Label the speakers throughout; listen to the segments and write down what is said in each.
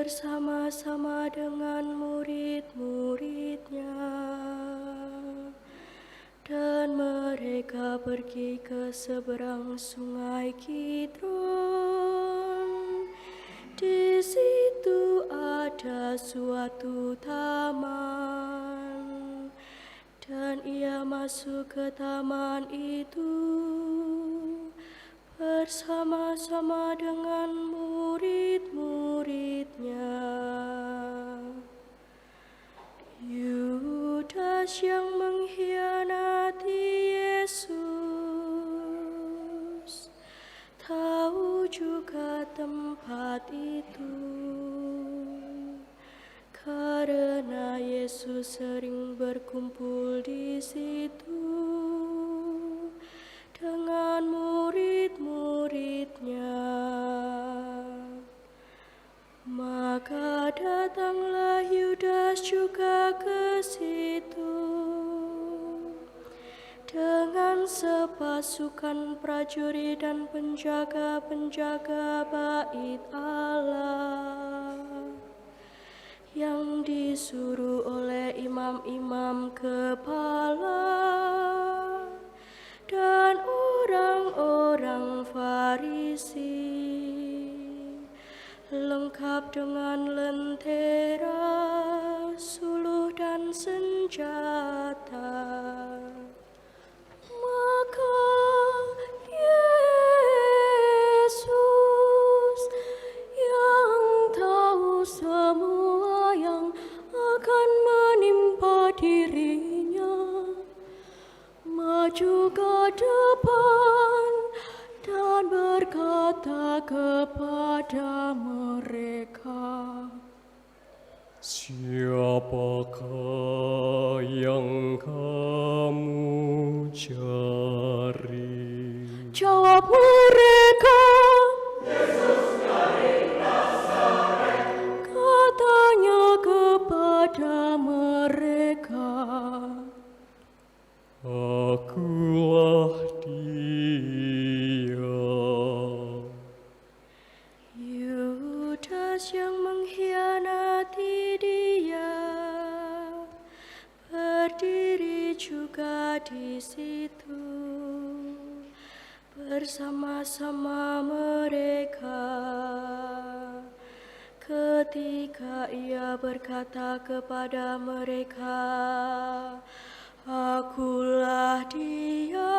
Speaker 1: bersama-sama dengan murid-muridnya. Dan mereka pergi ke seberang sungai Kidron. Di situ ada suatu taman, dan ia masuk ke taman itu bersama-sama dengan murid-muridnya. Yudas yang mengkhianati Yesus tahu juga tempat itu, karena Yesus sering berkumpul di situ dengan murid-muridnya. Maka datanglah Yudas juga ke situ dengan sepasukan prajurit dan penjaga-penjaga bait Allah yang disuruh oleh imam-imam kepala dan orang-orang Farisi, lengkap dengan lentera, suluh dan senjata. Maka Yesus yang tahu semua yang akan menimpa dirinya, maju ke depan dan berkata kepada mereka,
Speaker 2: "Siapakah yang kamu cari?"
Speaker 1: Jawab mereka,
Speaker 3: "Yesus dari Nazaret."
Speaker 1: Katanya kepada mereka,
Speaker 2: "Akulah Dia."
Speaker 1: Yudas yang mengkhianati Dia berdiri juga di situ bersama-sama mereka. Ketika ia berkata kepada mereka, "Akulah Dia,"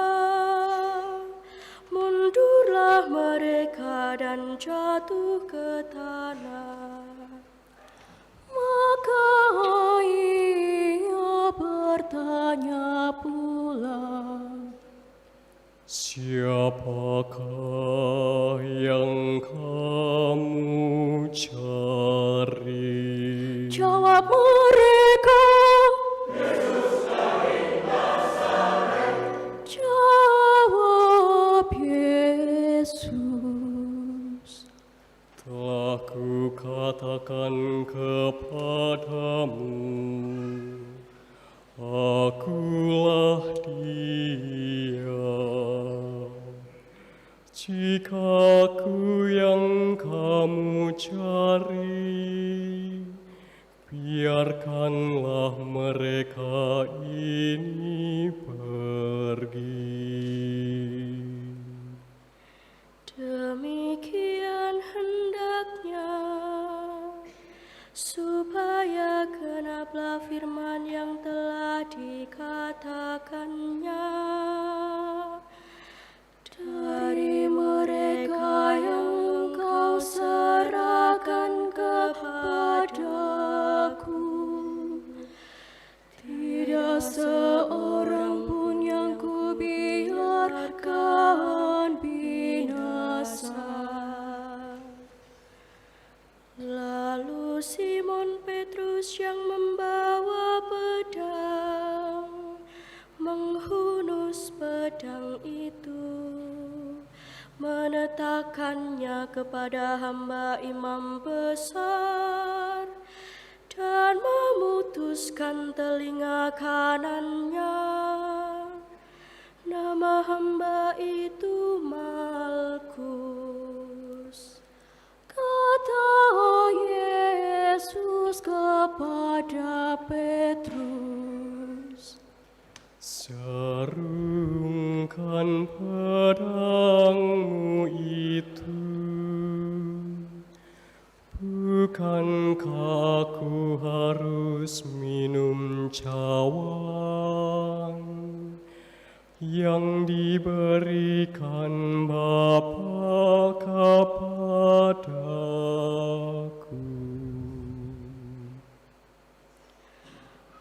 Speaker 1: mundurlah mereka dan jatuh ke tanah. Maka ia bertanya pula,
Speaker 2: "Siapakah yang kamu cari?"
Speaker 1: Jawab mereka,
Speaker 3: "Yesus dari Nazaret."
Speaker 1: Jawab Yesus,
Speaker 2: "Telah kukatakan kepadamu, Akulah Dia. Jika Aku yang kamu cari, biarkanlah mereka ini pergi."
Speaker 1: Demikian hendaknya supaya genaplah firman yang telah dikatakannya, "Dari mereka yang Engkau serahkan kepadaku, tidak seorang pun yang kubiarkan binasa." Lalu Simon Petrus yang membawa pedang menghunus pedang itu, menetapkannya kepada hamba imam besar dan memutuskan telinga kanannya. Nama hamba itu Malkus. Kata Yesus,
Speaker 2: pedangmu itu. Bukankah aku harus minum cawan yang diberikan Bapa kepadaku?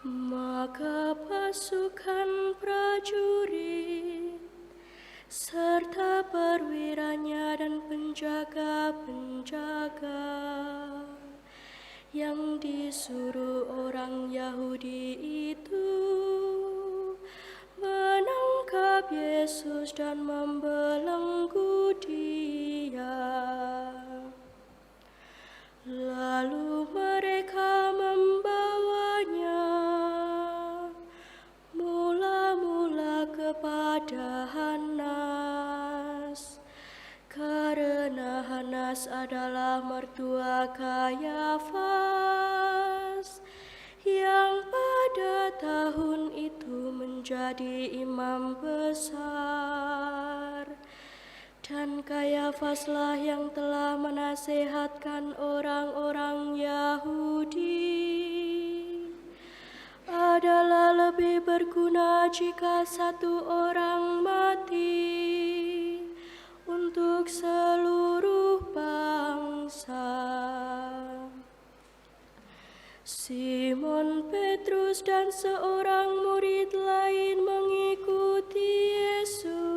Speaker 1: Maka pasukan prajurit serta perwiranya dan penjaga-penjaga yang disuruh orang Yahudi itu menangkap Yesus dan membelenggu Dia. Lalu mereka membawanya mula-mula kepada Hanas, karena Hanas adalah mertua Kayafas yang pada tahun itu menjadi imam besar. Dan Kayafaslah yang telah menasehatkan orang-orang Yahudi. Adalah lebih berguna jika satu orang mati untuk seluruh bangsa. Simon Petrus dan seorang murid lain mengikuti Yesus.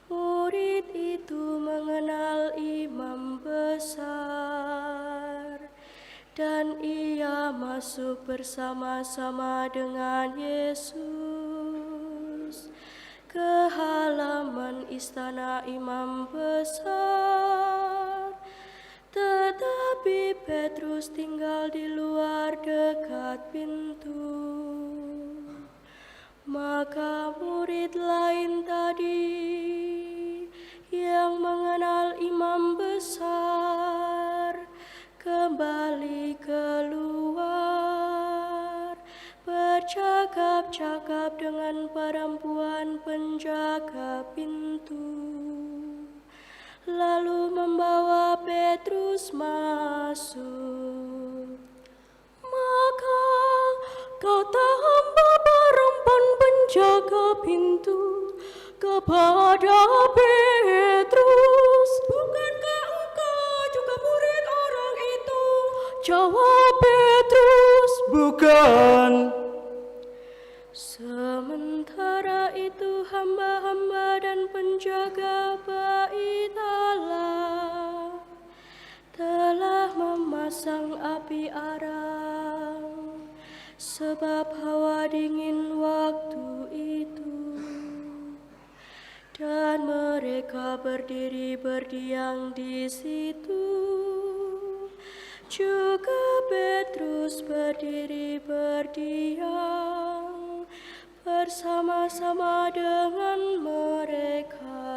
Speaker 1: Murid itu mengenal imam besar, dan ia masuk bersama-sama dengan Yesus ke halaman istana imam besar. Tetapi Petrus tinggal di luar dekat pintu. Maka murid lain tadi yang mengenal imam besar kembali keluar, bercakap-cakap dengan perempuan penjaga pintu, lalu membawa Petrus masuk. Maka kata hamba perempuan penjaga pintu kepada Petrus, "Bukankah engkau juga murid orang itu?" Jawab Petrus, "Bukan." Sementara itu hamba-hamba dan penjaga bait Allah telah memasang api arang, sebab hawa dingin waktu itu. Dan mereka berdiri berdiam di situ. Juga Petrus berdiri berdiam bersama-sama dengan mereka.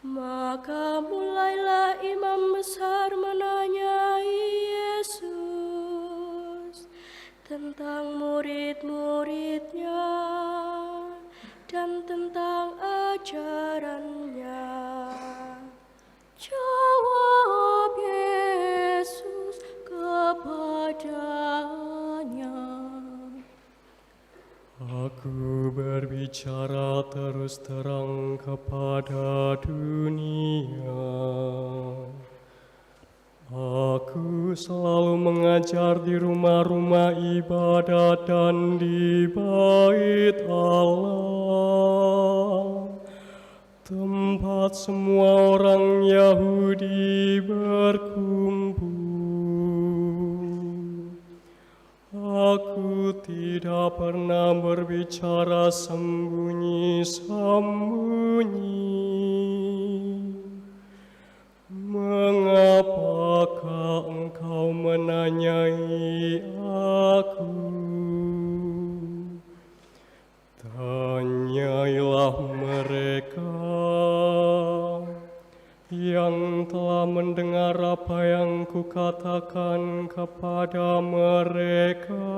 Speaker 1: Maka mulailah imam besar menanyai Yesus tentang murid-muridnya dan tentang ajarannya. Jawab Yesus kepadanya,
Speaker 2: Aku berbicara terus terang kepada dunia. Aku selalu mengajar di rumah-rumah ibadat dan di bait Allah, tempat semua orang Yahudi berkumpul. Aku tidak pernah berbicara sembunyi-sembunyi. Mengapakah engkau menanyai aku? Tanyailah mereka yang telah mendengar apa yang kukatakan kepada mereka.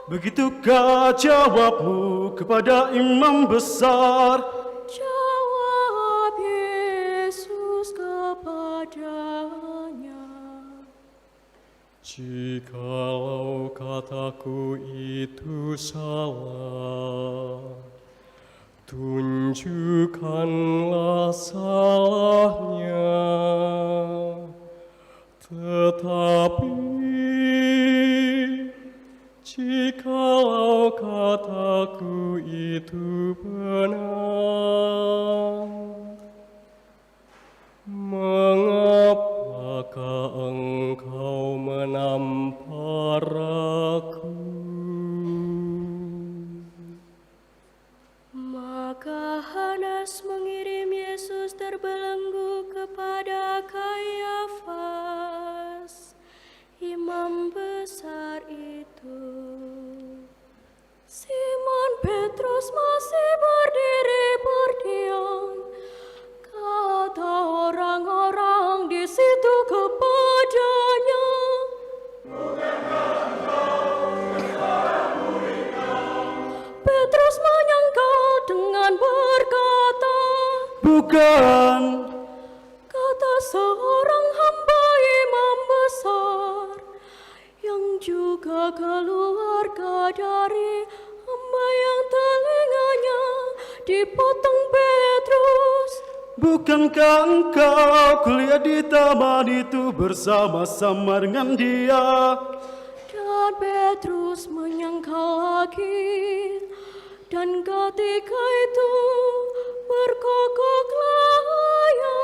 Speaker 4: Begitukah jawabmu kepada imam besar?
Speaker 1: Jawab Yesus kepadanya,
Speaker 2: jikalau kataku itu salah, tunjukkanlah salahnya. Tetapi jikalau kataku itu benar, mengapakah engkau menampar aku?
Speaker 1: Maka Hanas mengirim Yesus terbelenggu kepada Kayafas, imam besar itu. Simon Petrus masih berdiri berdiam. Kata orang-orang di situ kepadanya, Petrus menyangkal dengan berkata,
Speaker 4: Bukan.
Speaker 1: kata seorang hamba imam besar yang juga keluarga dari hamba yang telinganya dipotong Petrus.
Speaker 4: Bukankah engkau kuliah di taman itu bersama-sama dengan dia?
Speaker 1: Dan Petrus menyangkal lagi, dan ketika itu berkokoklah ayam.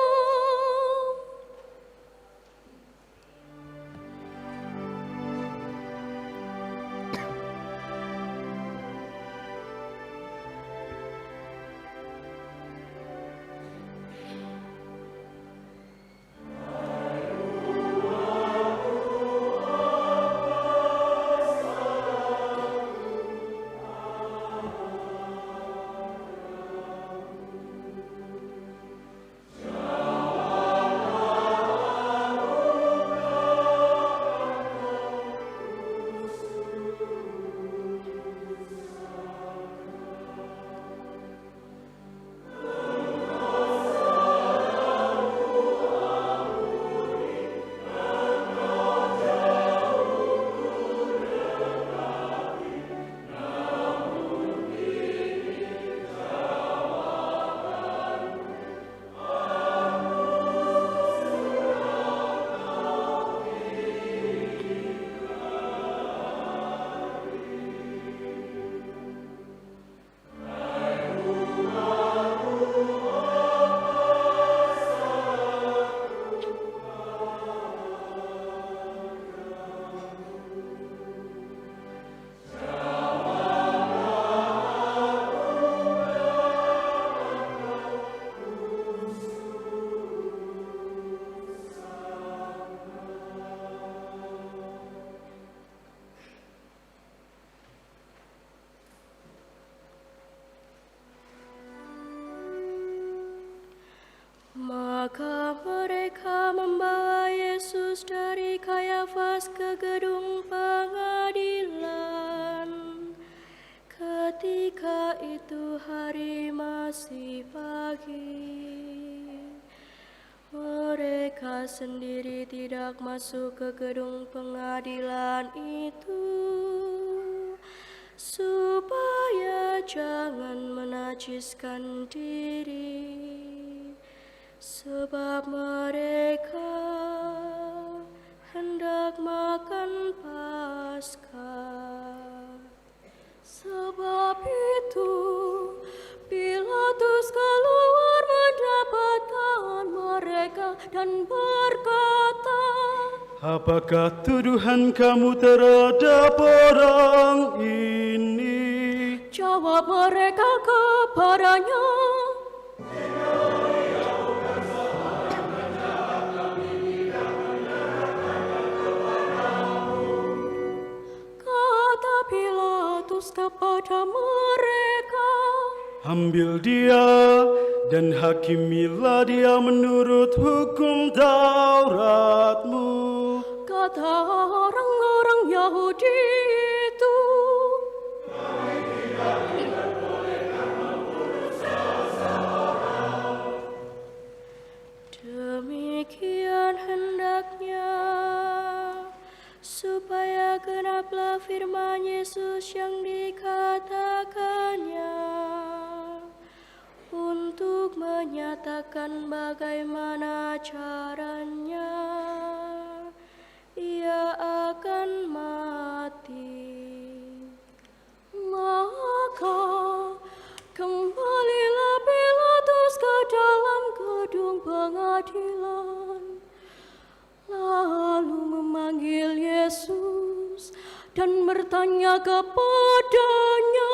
Speaker 1: Maka mereka membawa Yesus dari Kayafas ke gedung pengadilan. Ketika itu hari masih pagi. Mereka sendiri tidak masuk ke gedung pengadilan itu, supaya jangan menajiskan diri. Sebab mereka hendak makan Paskah. Sebab itu Pilatus keluar mendapatkan mereka dan berkata,
Speaker 4: Apakah tuduhan kamu terhadap orang ini?
Speaker 1: Jawab mereka kepadanya, kata Pilatus kepada mereka,
Speaker 4: Ambil dia dan hakimilah dia menurut hukum Tauratmu.
Speaker 1: kata orang-orang Yahudi itu, supaya genaplah firman Yesus yang dikatakannya, untuk menyatakan bagaimana caranya ia akan mati. Maka kembalilah Pilatus ke dalam gedung pengadilan, lalu memanggil Yesus dan bertanya kepadanya,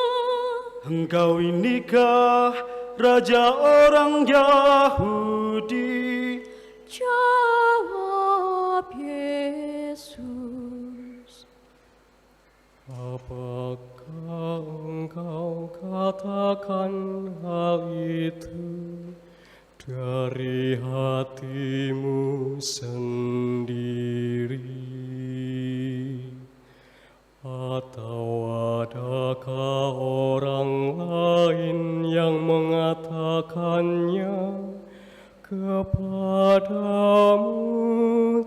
Speaker 4: "Engkau inikah Raja orang Yahudi?"
Speaker 1: Jawab Yesus,
Speaker 2: Apakah engkau katakan hal itu dari hatimu sendiri? Atau adakah orang lain yang mengatakannya kepadamu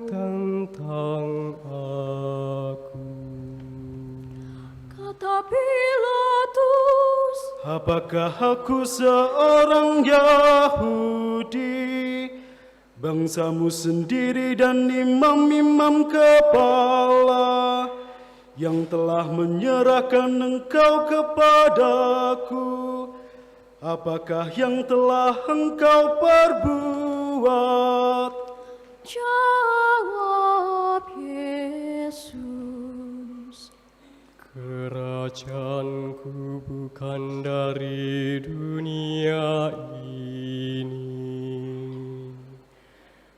Speaker 2: tentang aku?
Speaker 1: kata Pilatus,
Speaker 4: Apakah aku seorang Yahudi? Bangsamu sendiri dan imam-imam kepala yang telah menyerahkan engkau kepadaku. Apakah yang telah engkau perbuat?
Speaker 1: jawab Yesus,
Speaker 2: Kerajaanku bukan dari dunia ini.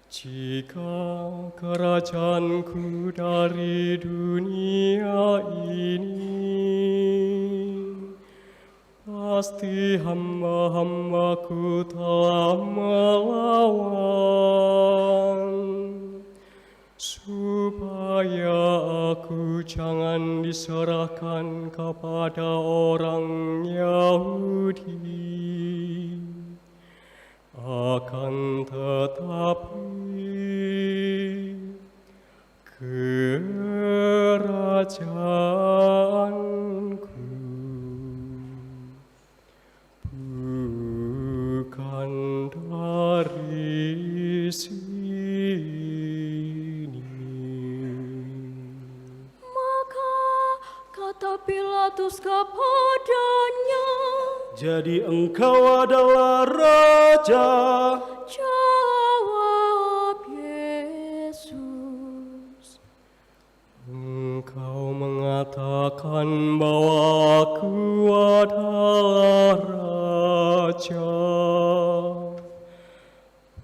Speaker 2: Jika kerajaanku dari dunia ini, pasti hamba-hambaku telah melawan, supaya aku jangan diserahkan kepada orang Yahudi. Akan tetapi kerajaanku bukan dari sini.
Speaker 1: maka kata Pilatus kepadanya,
Speaker 4: Jadi engkau adalah raja.
Speaker 1: jawab Yesus,
Speaker 2: Engkau mengatakan bahwa aku adalah raja.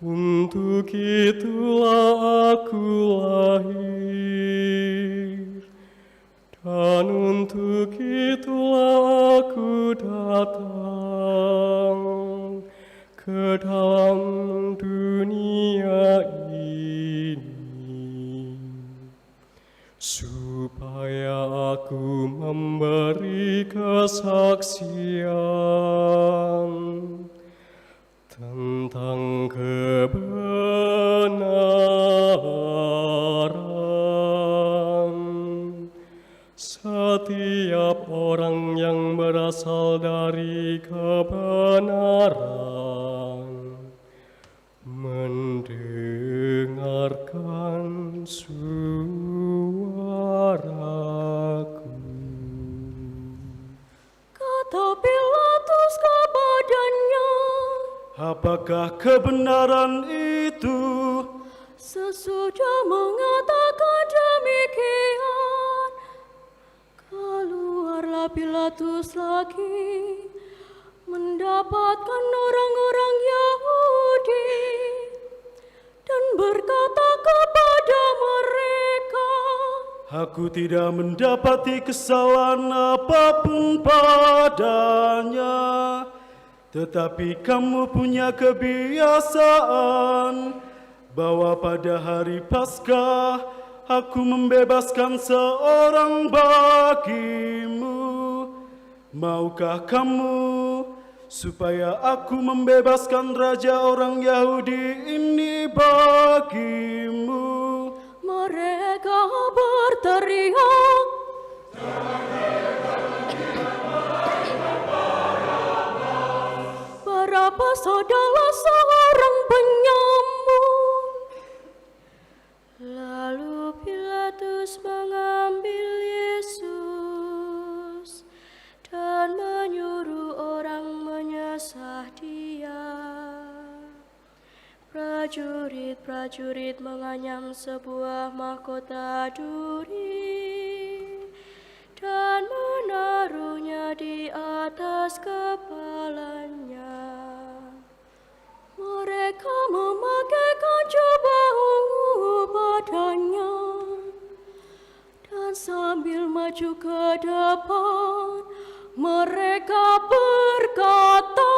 Speaker 2: Untuk itulah aku lahir, dan untuk itulah aku datang ke dalam dunia ini, supaya aku memberi kesaksian tentang kebenaran. Setiap orang yang berasal dari kebenaran mendengarkan suaraku.
Speaker 1: kata Pilatus kepadanya,
Speaker 4: Apakah kebenaran itu?
Speaker 1: sesudah mengatakan demikian, keluarlah Pilatus lagi, mendapatkan orang-orang Yahudi, dan berkata kepada mereka,
Speaker 4: Aku tidak mendapati kesalahan apapun padanya. Tetapi kamu punya kebiasaan bahwa pada hari Paskah aku membebaskan seorang bagimu. Maukah kamu supaya aku membebaskan raja orang Yahudi ini bagimu?
Speaker 1: mereka bertanya, berteriak, Barabas adalah seorang penyambung. Lalu Pilatus mengambil Yesus dan menyuruh orang menyesah Dia. Prajurit-prajurit menganyam sebuah mahkota duri dan menaruhnya di atas kepalanya. Mereka memakaikan jubah ungu padanya dan sambil maju ke depan mereka berkata,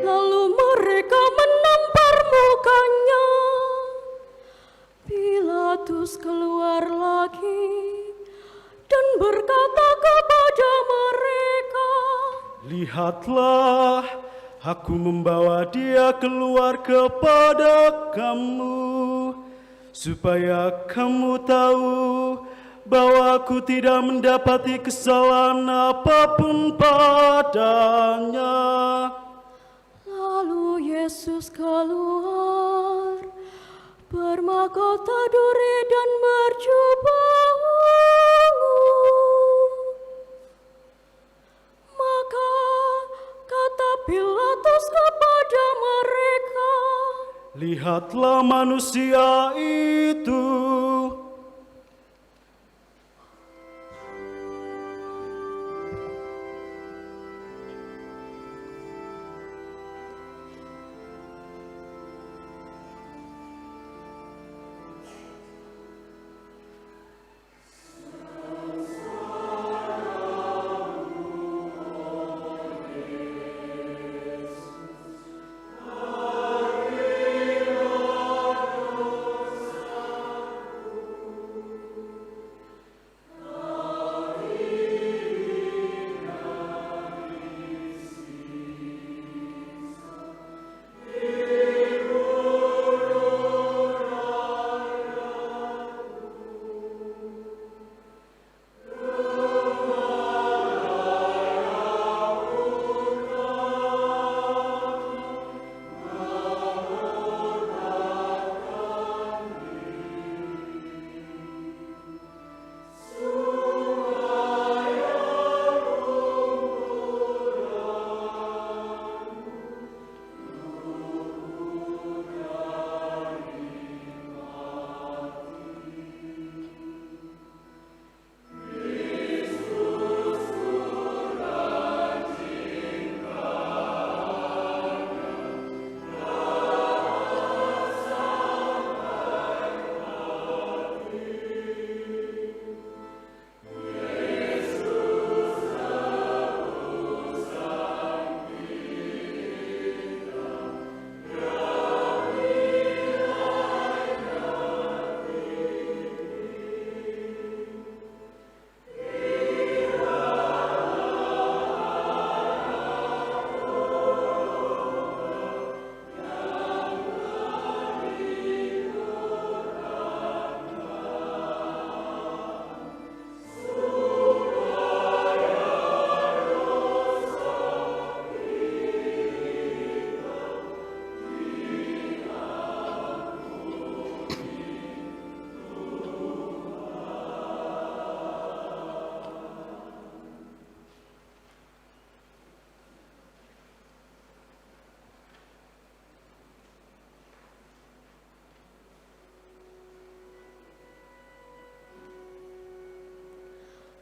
Speaker 1: lalu mereka menampar mukanya. Pilatus keluar lagi dan berkata kepada mereka,
Speaker 4: Lihatlah, aku membawa dia keluar kepada kamu, supaya kamu tahu bahwa aku tidak mendapati kesalahan apapun padanya.
Speaker 1: Lalu Yesus keluar, bermahkota duri dan berjubah ungu. Maka kata Pilatus kepada mereka,
Speaker 4: Lihatlah manusia itu.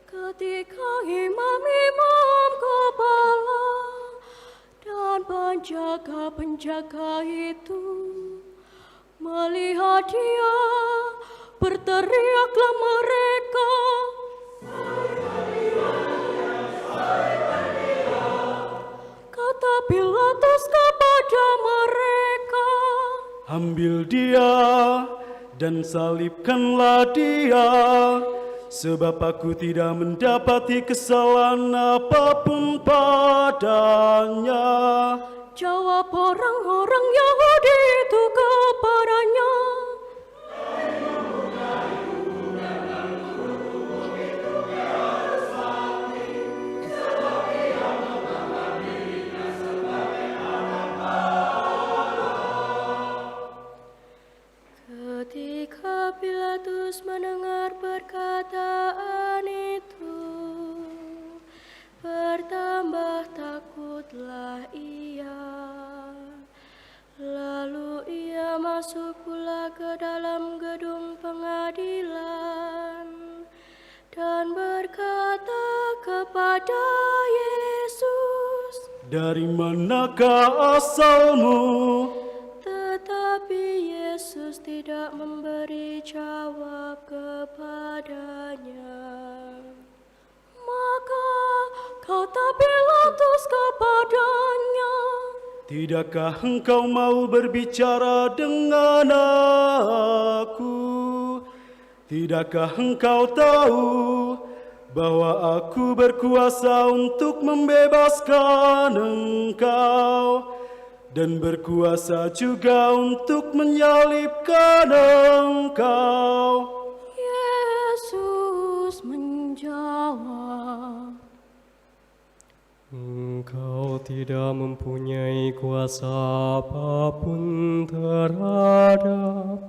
Speaker 1: ketika imam-imam kepala dan penjaga-penjaga itu melihat Dia, berteriaklah mereka, kata Pilatus kepada mereka,
Speaker 4: Ambil dia dan salibkanlah dia, sebab aku tidak mendapati kesalahan apapun padanya.
Speaker 1: Jawab orang-orang Yahudi itu kepadanya, ketika Pilatus mendengar perkataan itu, bertambah takutlah ia. Lalu ia masuk pula ke dalam gedung pengadilan dan berkata kepada Yesus,
Speaker 4: "Dari manakah asalmu?"
Speaker 1: tetapi Yesus tidak memberi jawab kepadanya. Maka kata Pilatus kepadanya,
Speaker 4: "Tidakkah engkau mau berbicara dengan aku? Tidakkah engkau tahu bahwa aku berkuasa untuk membebaskan engkau dan berkuasa juga untuk menyalibkan engkau?"
Speaker 1: Yesus menjawab,
Speaker 2: Engkau tidak mempunyai kuasa apapun terhadap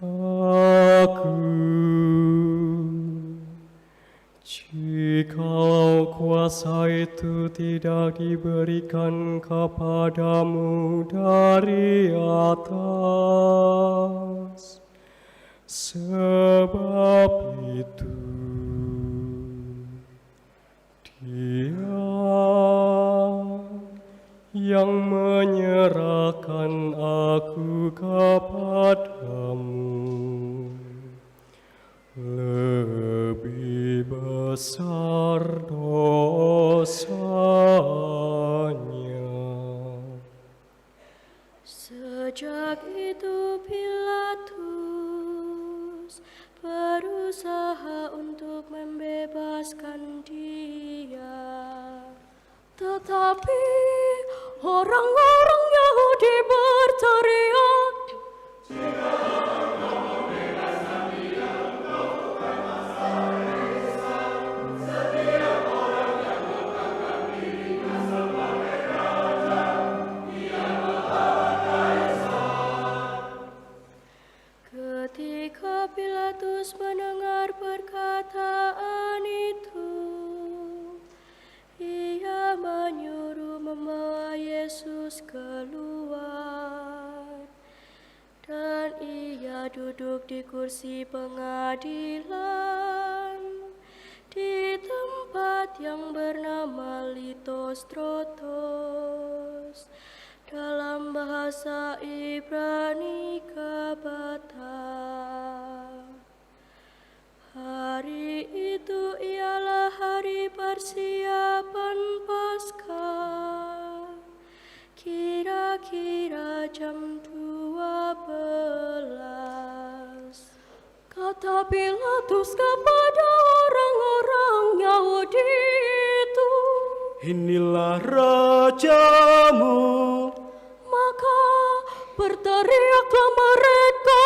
Speaker 2: aku. Jikalau kuasa itu tidak diberikan kepadamu dari atas, sebab itu Dia yang menyerahkan aku kepadamu lebih besar dosanya.
Speaker 1: Sejak itu Pilatus berusaha untuk membebaskan dia. Tetapi orang-orang Yahudi berteriak, ketika Pilatus mendengar perkataan itu, ia menyuruh membawa Yesus keluar, dan ia duduk di kursi pengadilan di tempat yang bernama Litostrotos, dalam bahasa Ibrani Gabata. Hari itu ialah hari persiapan Paskah, kira-kira jam 12. Kata Pilatus kepada orang-orang Yahudi itu,
Speaker 4: "Inilah rajamu."
Speaker 1: maka berteriaklah mereka,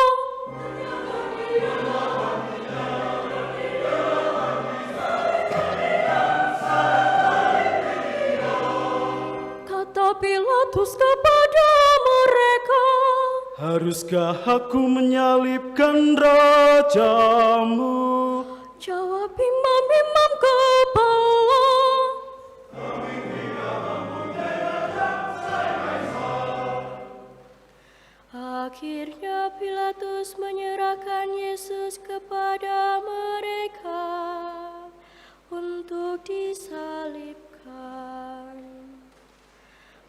Speaker 1: kata Pilatus kepada mereka,
Speaker 4: "Haruskah aku menyalibkan rajamu?"
Speaker 1: jawab imam-imam kepala, akhirnya Pilatus menyerahkan Yesus kepada mereka untuk disalibkan.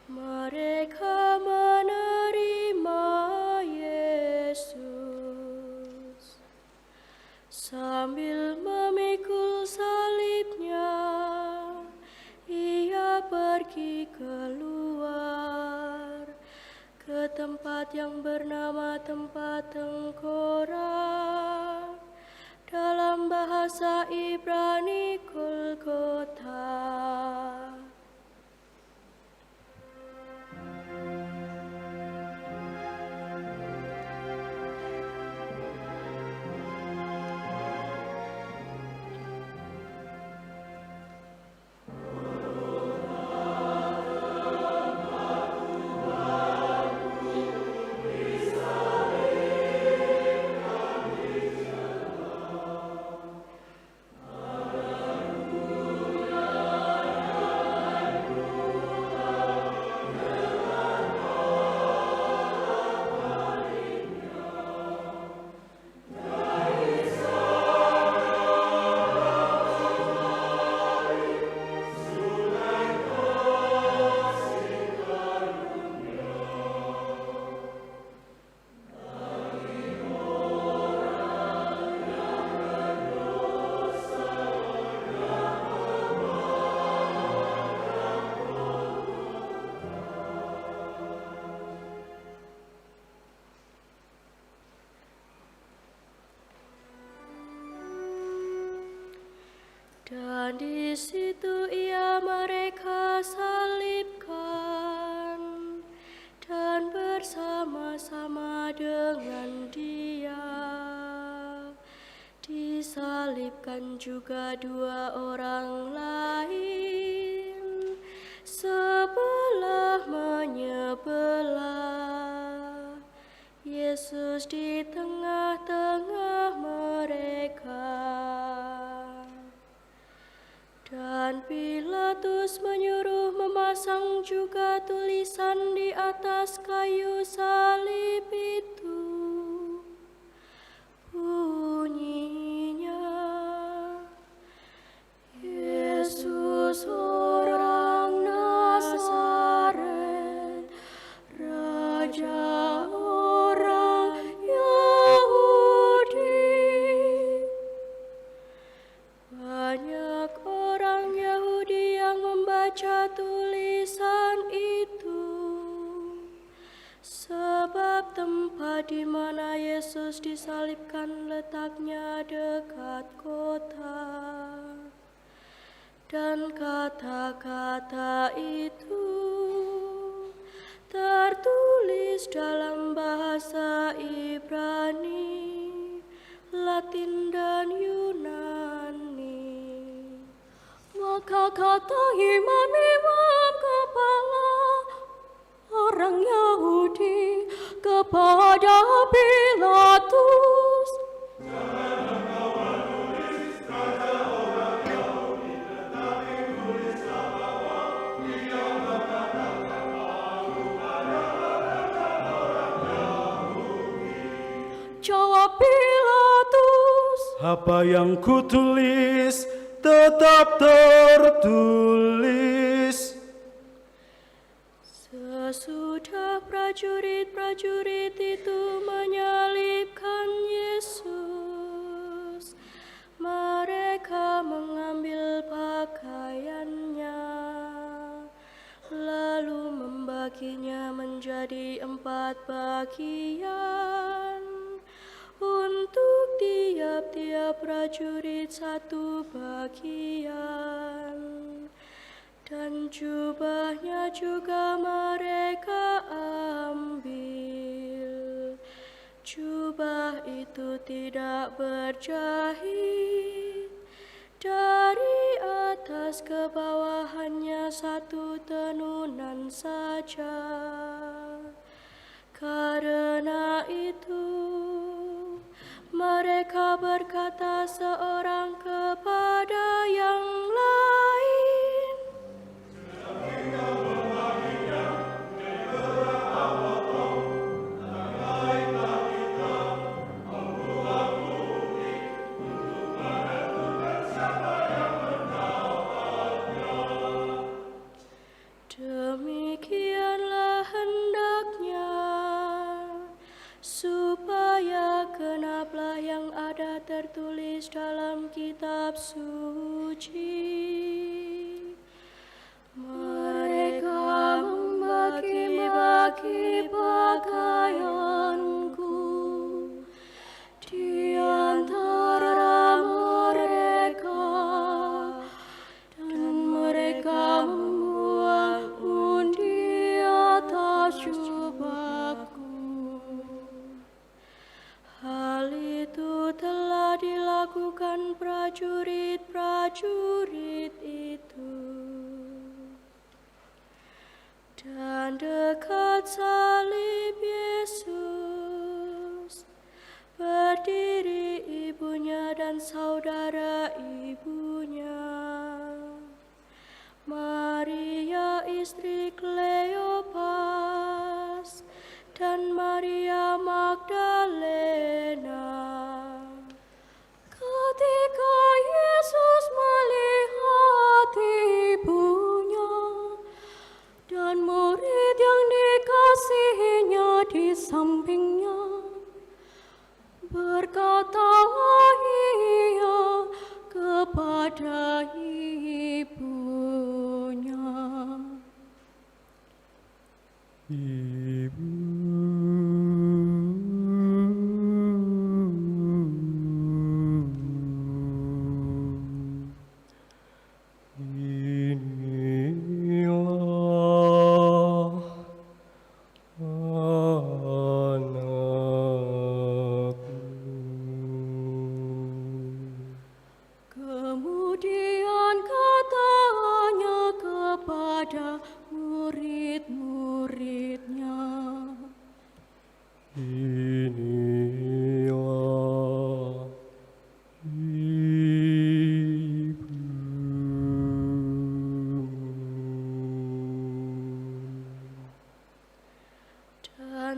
Speaker 1: Mereka menerima Yesus. Sambil memikul salibnya, ia pergi keluar ke tempat yang bernama tempat tengkorak, dalam bahasa Ibrani Golgota. di situ ia mereka salibkan dan bersama-sama dengan Dia disalibkan juga dua orang lain sebelah menyebelah, Yesus di tengah-tengah mereka. Dan Pilatus menyuruh memasang juga tulisan di atas kayu salib itu. Bunyinya, Yesus orang Nazaret, Raja orang Yahudi. Banyak orang Yahudi yang membaca tulisan itu, sebab tempat di mana Yesus disalibkan letaknya dekat kota. Dan kata-kata itu tertulis dalam bahasa Ibrani, Latin dan Yunani.
Speaker 3: Maka kata imam-imam kepala orang Yahudi kepada Pilatus, jawab Pilatus,
Speaker 4: Apa yang kutulis tetap tertulis.
Speaker 1: Sesudah prajurit-prajurit itu menyalibkan Yesus, mereka mengambil pakaiannya, lalu membaginya menjadi 4 bagian, untuk tiap-tiap prajurit 1 bagian. Dan jubahnya juga mereka ambil. Jubah itu tidak berjahit, dari atas ke bawah hanya 1 tenunan saja. Karena itu mereka berkata seorang kepada yang lain, demikianlah hendaknya, supaya genaplah yang ada tertulis dalam kitab suci. Mereka membagi-bagi pakaianku di antara mereka, dan mereka membuang undi atas jubahku. Hal itu telah dilakukan prajurit-prajurit itu. Dan dekat salib Yesus berdiri ibunya dan saudara ibunya, Maria istri Kleopas dan Maria Magdalena.
Speaker 3: ketika Yesus melihat ibunya dan murid yang dikasihinya di sampingnya, berkatalah ia kepada ibunya,
Speaker 2: Ibu,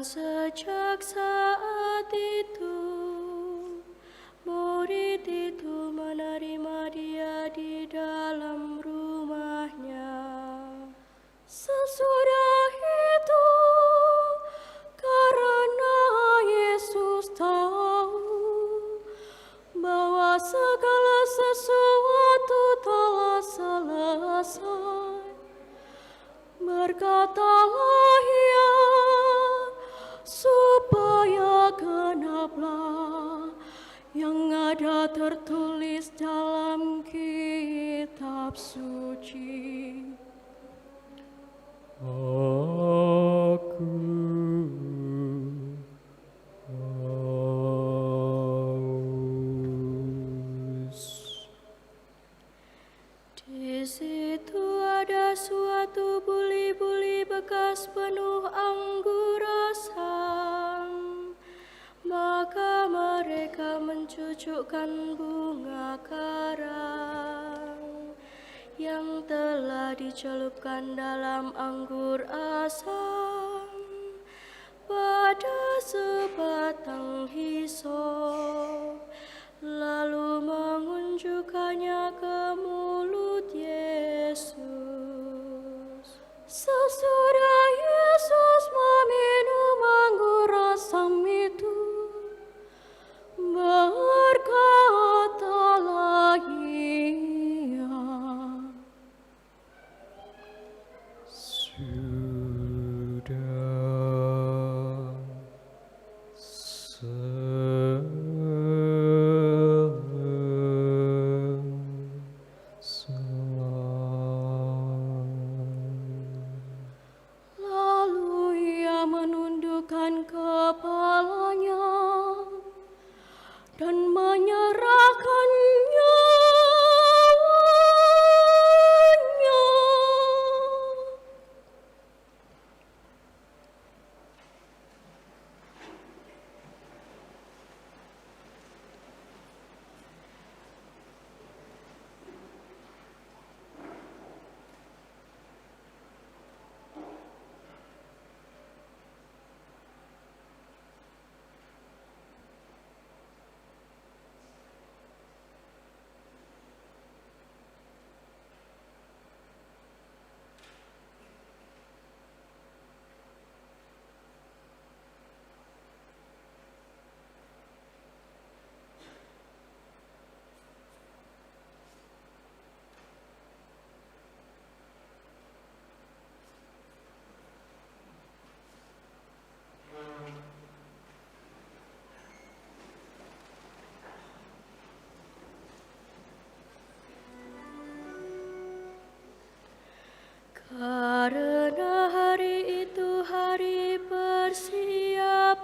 Speaker 1: Dan sejak saat itu, murid itu menerima dia di dalam rumahnya.
Speaker 3: Sesudah itu, karena Yesus tahu bahwa segala sesuatu telah selesai, berkatalah Ia, supaya genaplah yang ada tertulis dalam kitab suci.
Speaker 2: Aku haus.
Speaker 1: Di situ ada suatu buli-buli bekas penuh anggur asam. Maka mereka mencucukkan bunga karang yang telah dicelupkan dalam anggur asam pada sebatang hisop, lalu mengunjukkannya ke mulut Yesus.
Speaker 3: Sesudah Yesus meminum anggur asam itu, berkatalah Ia,
Speaker 2: Sudah selesai.
Speaker 3: lalu Ia menundukkan kepalanya dan menyerahkan nyawanya.
Speaker 1: Karena hari itu hari persiapan,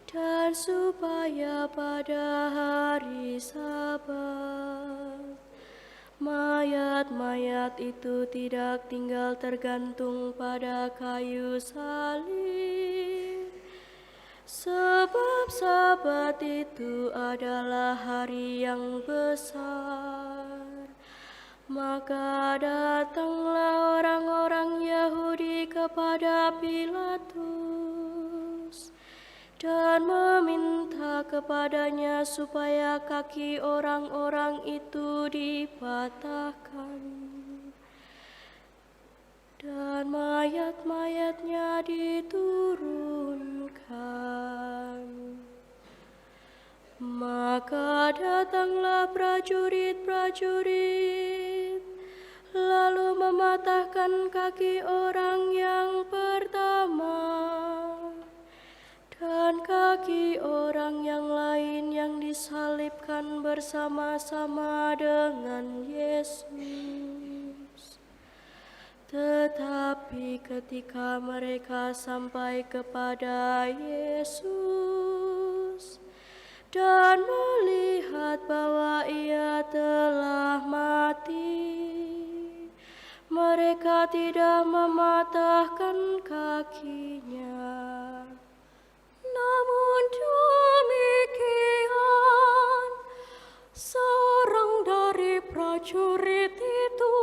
Speaker 1: dan supaya pada hari Sabat mayat-mayat itu tidak tinggal tergantung pada kayu salib, sebab Sabat itu adalah hari yang besar. Maka datanglah orang-orang Yahudi kepada Pilatus dan meminta kepadanya supaya kaki orang-orang itu dipatahkan dan mayat-mayatnya diturunkan. Maka datanglah prajurit-prajurit, lalu mematahkan kaki orang yang pertama dan kaki orang yang lain yang disalibkan bersama-sama dengan Yesus. Tetapi ketika mereka sampai kepada Yesus dan melihat bahwa Ia telah mati, mereka tidak mematahkan kakinya.
Speaker 3: Namun demikian, seorang dari prajurit itu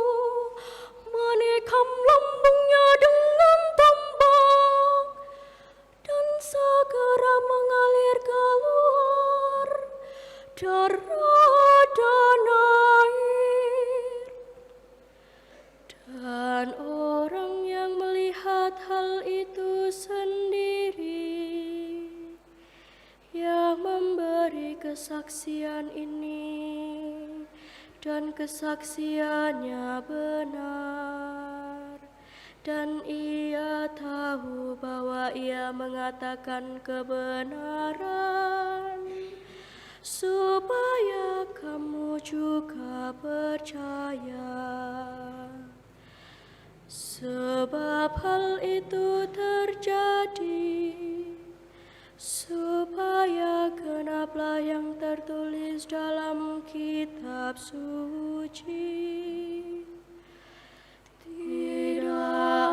Speaker 3: menikam lambungnya dengan tombak.
Speaker 1: kesaksian ini, dan kesaksiannya benar, dan ia tahu bahwa ia mengatakan kebenaran, supaya kamu juga percaya. Sebab hal itu terjadi supaya genaplah yang tertulis dalam kitab suci. Tidak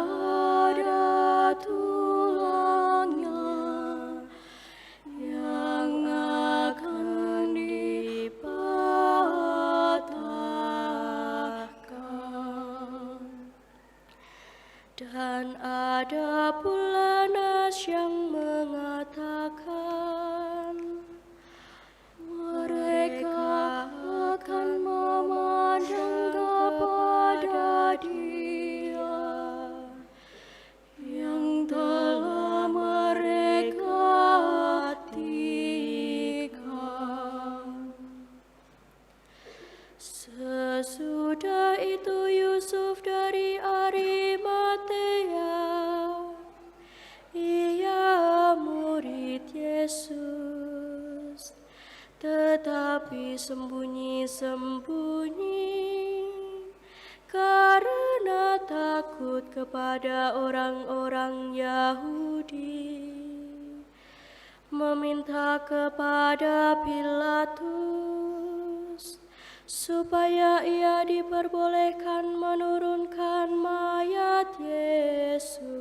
Speaker 1: ada tulangnya yang akan dipatahkan. Dan ada pula nas yang mengatakan, mereka akan memandang kepada Dia yang telah mereka hatikan. Sesudah itu Yusuf dari Arimatea, ia murid Yesus, tetapi sembunyi-sembunyi karena takut kepada orang-orang Yahudi, meminta kepada Pilatus supaya ia diperbolehkan menurunkan mayat Yesus.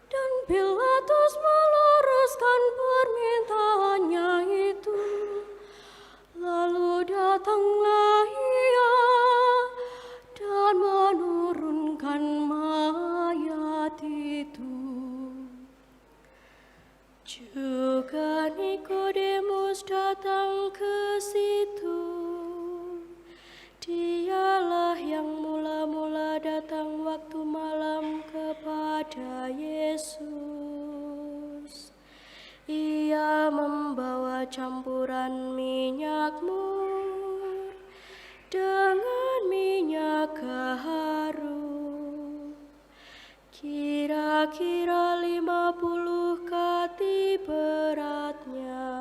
Speaker 3: Dan Pilatus meluruskan permintaannya itu. Lalu datanglah ia dan menurunkan mayat itu.
Speaker 1: Juga Nikodemus datang ke situ. Dialah yang mula-mula datang waktu malam kepada Yesus. Ia membawa campuran minyak mur dengan minyak gaharu, kira-kira 50 kati beratnya.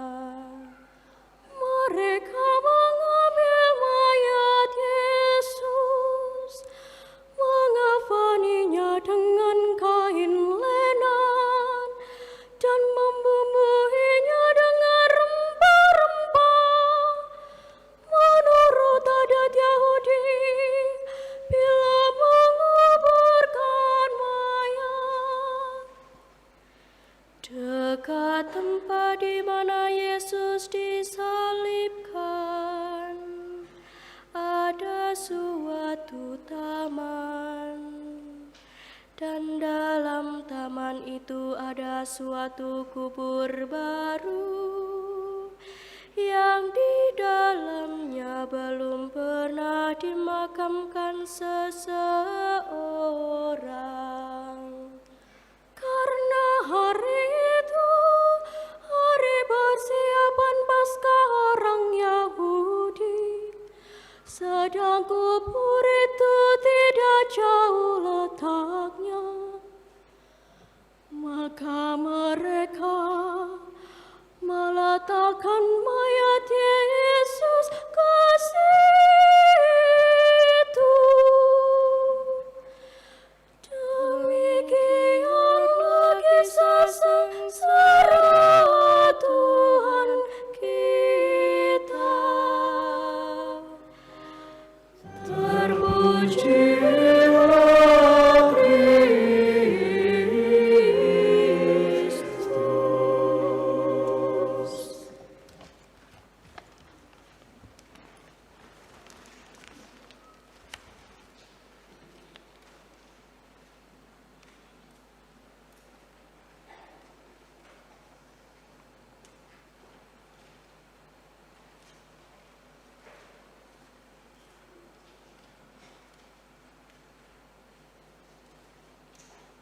Speaker 3: Mereka mengambil mayat Yesus, mengafaninya dengan kain lenan, dan membumbuinya dengan rempah-rempah. Menurut adat Yahudi, bila menguburkan mayat,
Speaker 1: dekat tempat di mana Yesus disalibkan, ada suatu taman, dan dalam taman itu ada suatu kubur baru, yang di dalamnya belum pernah dimakamkan seseorang.